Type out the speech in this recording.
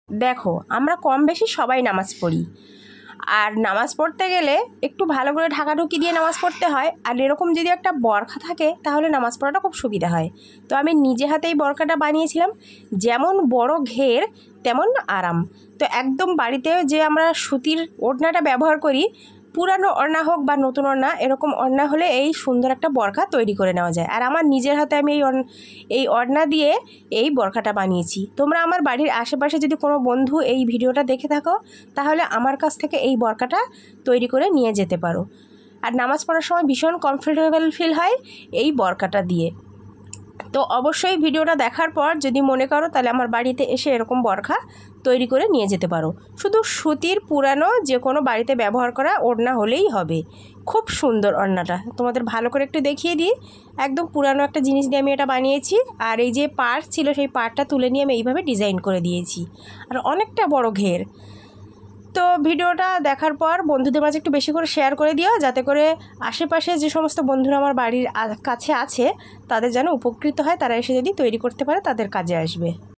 দেখো, আমরা কম বেশি সবাই নামাজ পড়ি, আর নামাজ পড়তে গেলে একটু ভালো করে ঢাকাঢুকি দিয়ে নামাজ পড়তে হয়। আর এরকম যদি একটা বরখা থাকে তাহলে নামাজ পড়াটা খুব সুবিধা হয়। তো আমি নিজে হাতেই বরখাটা বানিয়েছিলাম। যেমন বড় ঘের তেমন আরাম। তো একদম বাড়িতে যে আমরা সুতির ওড়নাটা ব্যবহার করি, পুরানো ওড়না হোক বা নতুন ওড়না, এরকম ওড়না হলে এই সুন্দর একটা বরখা তৈরি করে নেওয়া যায়। আর আমার নিজের হাতে আমি এই ওড়না দিয়ে এই বরখাটা বানিয়েছি। তোমরা আমার বাড়ির আশেপাশে যদি কোনো বন্ধু এই ভিডিওটা দেখে থাকো, তাহলে আমার কাছ থেকে এই বরখাটা তৈরি করে নিয়ে যেতে পারো। আর নামাজ পড়ার সময় ভীষণ কমফোর্টেবল ফিল হয় এই বরখাটা দিয়ে। তো অবশ্যই ভিডিওটা দেখার পর যদি মনে করো, তাহলে আমার বাড়িতে এসে এরকম বরখা তৈরি করে নিয়ে যেতে পারো। শুধু সুতির পুরানো যে কোনো বাড়িতে ব্যবহার করা ওড়না হলেই হবে। খুব সুন্দর ওড়নাটা, তোমাদের ভালো করে একটু দেখিয়ে দিই। একদম পুরানো একটা জিনিস দিয়ে আমি এটা বানিয়েছি। আর এই যে পাড় ছিল, সেই পাড়টা তুলে নিয়ে আমি এইভাবে ডিজাইন করে দিয়েছি। আর অনেকটা বড় ঘের। তো ভিডিওটা দেখার পর বন্ধুদের মাঝে একটু বেশি করে শেয়ার করে দিও, যাতে করে আশেপাশে যে সমস্ত বন্ধুরা আমার বাড়ির কাছে আছে তাদের যেন উপকৃত হয়, তারা এসে যদি তৈরি করতে পারে তাদের কাজে আসবে।